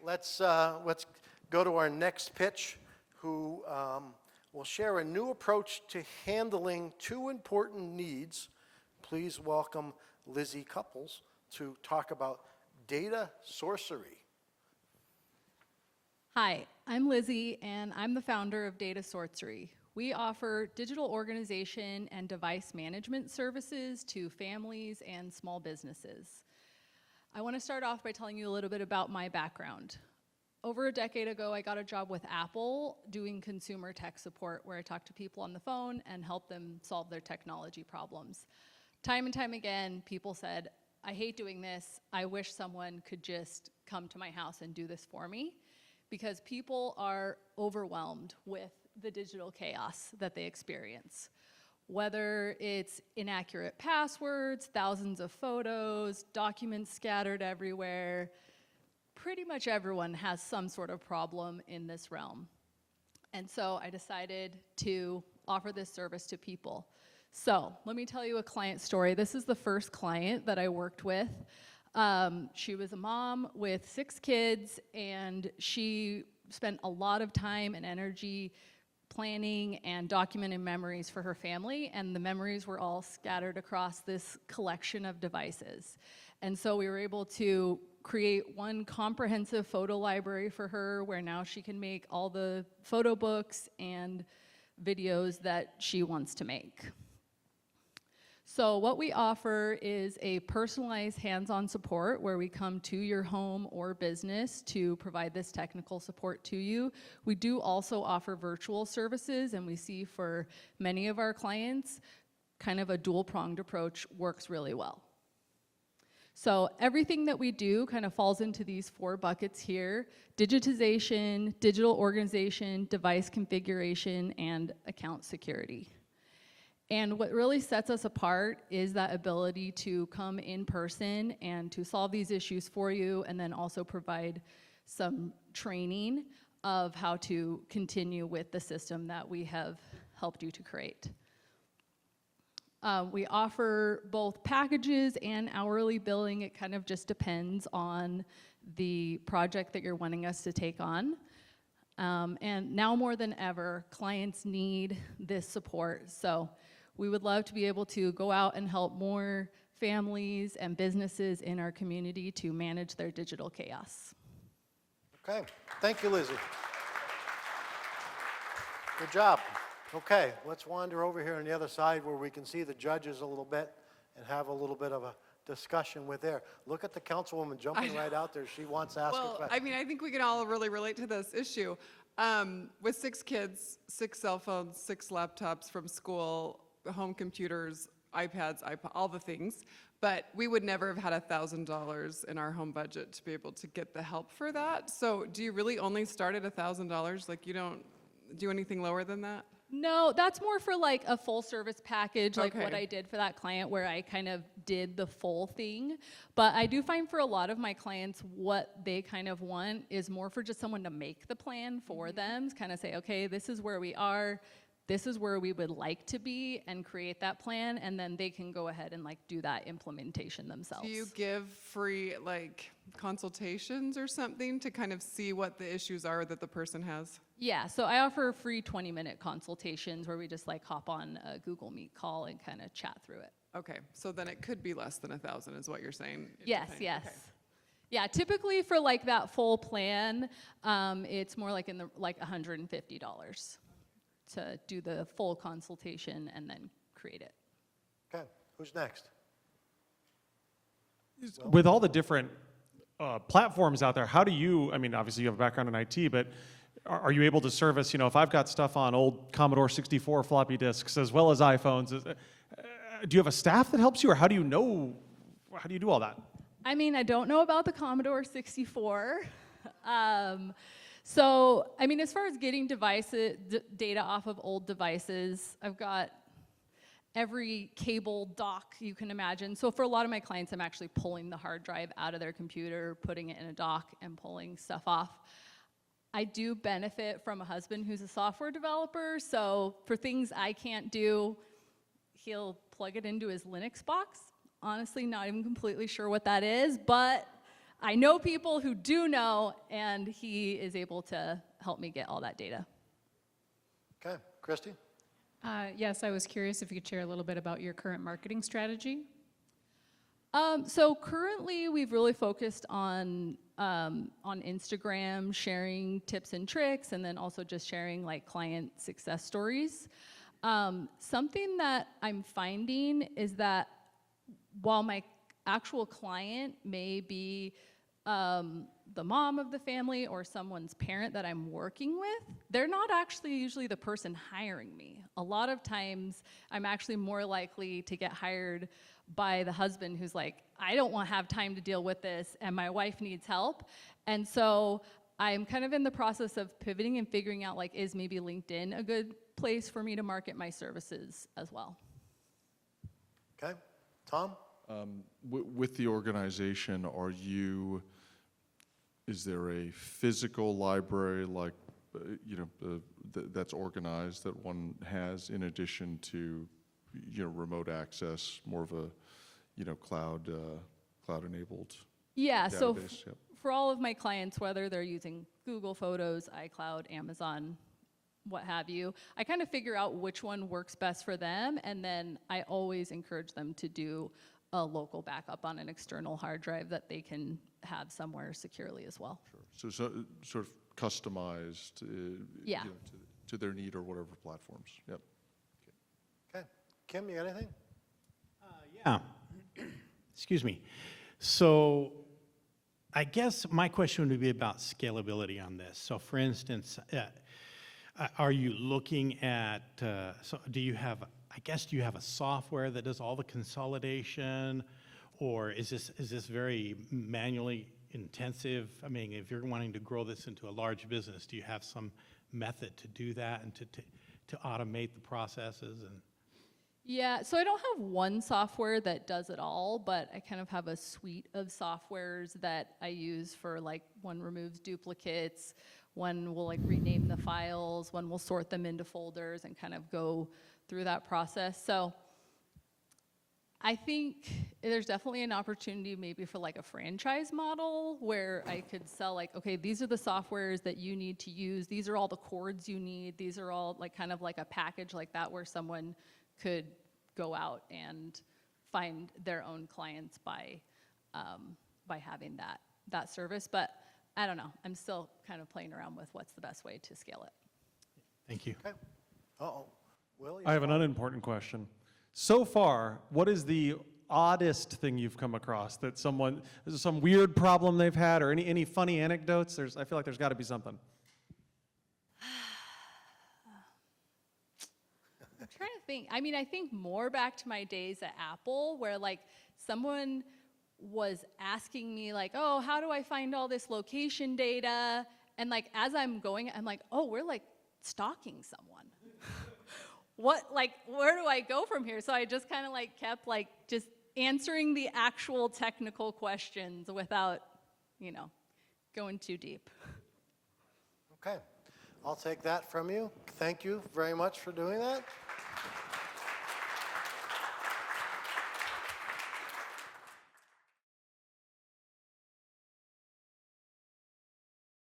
let's go to our next pitch, who will share a new approach to handling two important needs. Please welcome Lizzie Couples to talk about data sorcery. Hi, I'm Lizzie, and I'm the founder of Data Sortcery. We offer digital organization and device management services to families and small businesses. I want to start off by telling you a little bit about my background. Over a decade ago, I got a job with Apple doing consumer tech support, where I talk to people on the phone and help them solve their technology problems. Time and time again, people said, I hate doing this. I wish someone could just come to my house and do this for me, because people are overwhelmed with the digital chaos that they experience. Whether it's inaccurate passwords, thousands of photos, documents scattered everywhere, pretty much everyone has some sort of problem in this realm. And so I decided to offer this service to people. So let me tell you a client story. This is the first client that I worked with. She was a mom with 6 kids, and she spent a lot of time and energy planning and documenting memories for her family, and the memories were all scattered across this collection of devices. And so we were able to create one comprehensive photo library for her, where now she can make all the photo books and videos that she wants to make. So what we offer is a personalized hands-on support, where we come to your home or business to provide this technical support to you. We do also offer virtual services, and we see for many of our clients, kind of a dual-pronged approach works really well. So everything that we do kind of falls into these 4 buckets here: digitization, digital organization, device configuration, and account security. And what really sets us apart is that ability to come in person and to solve these issues for you, and then also provide some training of how to continue with the system that we have helped you to create. We offer both packages and hourly billing. It kind of just depends on the project that you're wanting us to take on. And now more than ever, clients need this support. So we would love to be able to go out and help more families and businesses in our community to manage their digital chaos. Okay, thank you, Lizzie. Good job. Okay, let's wander over here on the other side where we can see the judges a little bit and have a little bit of a discussion with there. Look at the councilwoman jumping right out there. She wants to ask a question. I mean, I think we can all really relate to this issue. With 6 kids, 6 cell phones, 6 laptops from school, home computers, iPads, all the things, but we would never have had $1,000 in our home budget to be able to get the help for that. So do you really only start at $1,000? Like, you don't do anything lower than that? No, that's more for like a full service package, like Okay. what I did for that client, where I kind of did the full thing. But I do find for a lot of my clients, what they kind of want is more for just someone to make the plan for them, kind of say, okay, this is where we are, this is where we would like to be, and create that plan, and then they can go ahead and like do that implementation themselves. Do you give free like consultations or something to kind of see what the issues are that the person has? Yeah, so I offer free 20-minute consultations where we just like hop on a Google Meet call and kind of chat through it. Okay, so then it could be less than 1,000 is what you're saying? Yes, Okay. yes. Okay. Yeah, typically for like that full plan, it's more like in the like $150 to do the full consultation and then create it. Okay, who's next? With all the different platforms out there, how do you, I mean, obviously you have a background in IT, but are you able to service, you know, if I've got stuff on old Commodore 64 floppy disks as well as iPhones, do you have a staff that helps you, or how do you do all that? I mean, I don't know about the Commodore 64. So, I mean, as far as getting data off of old devices, I've got every cable dock you can imagine. So for a lot of my clients, I'm actually pulling the hard drive out of their computer, putting it in a dock, and pulling stuff off. I do benefit from a husband who's a software developer, so for things I can't do, he'll plug it into his Linux box. Honestly, not even completely sure what that is, but I know people who do know, and he is able to help me get all that data. Okay, Christy? Yes, I was curious if you could share a little bit about your current marketing strategy. So currently, we've really focused on Instagram, sharing tips and tricks, and then also just sharing like client success stories. Something that I'm finding is that while my actual client may be the mom of the family or someone's parent that I'm working with, they're not actually usually the person hiring me. A lot of times, I'm actually more likely to get hired by the husband who's like, I don't want to have time to deal with this, and my wife needs help. And so I'm kind of in the process of pivoting and figuring out, like, is maybe LinkedIn a good place for me to market my services as well? Okay, Tom? With the organization, is there a physical library like, that's organized that one has in addition to, remote access, more of a, cloud-enabled Yeah, so database? Yep. for all of my clients, whether they're using Google Photos, iCloud, Amazon, what have you, I kind of figure out which one works best for them, and then I always encourage them to do a local backup on an external hard drive that they can have somewhere securely as well. Sure. So sort of customized Yeah. To their need or whatever platforms. Yep. Okay, Kim, you got anything? Yeah. Excuse me. So I guess my question would be about scalability on this. So for instance, are you looking at, so do you have a software that does all the consolidation, or is this very manually intensive? I mean, if you're wanting to grow this into a large business, do you have some method to do that and to automate the processes? And Yeah, so I don't have one software that does it all, but I kind of have a suite of softwares that I use for, like, one removes duplicates, one will like rename the files, one will sort them into folders and kind of go through that process. So I think there's definitely an opportunity maybe for like a franchise model where I could sell like, okay, these are the softwares that you need to use. These are all the cords you need. These are all like kind of like a package like that where someone could go out and find their own clients by having that service. But I don't know. I'm still kind of playing around with what's the best way to scale it. thank you. Okay. Uh-oh. Will, I have an unimportant question. So far, what is the oddest thing you've come across that someone, is there some weird problem they've had, or any funny anecdotes? I feel like there's got to be something. I'm trying to think. I mean, I think more back to my days at Apple where like someone was asking me like, oh, how do I find all this location data? And like, as I'm going, I'm like, oh, we're like stalking someone. Where do I go from here? So I just kind of like kept like just answering the actual technical questions without, going too deep. Okay, I'll take that from you. Thank you very much for doing that.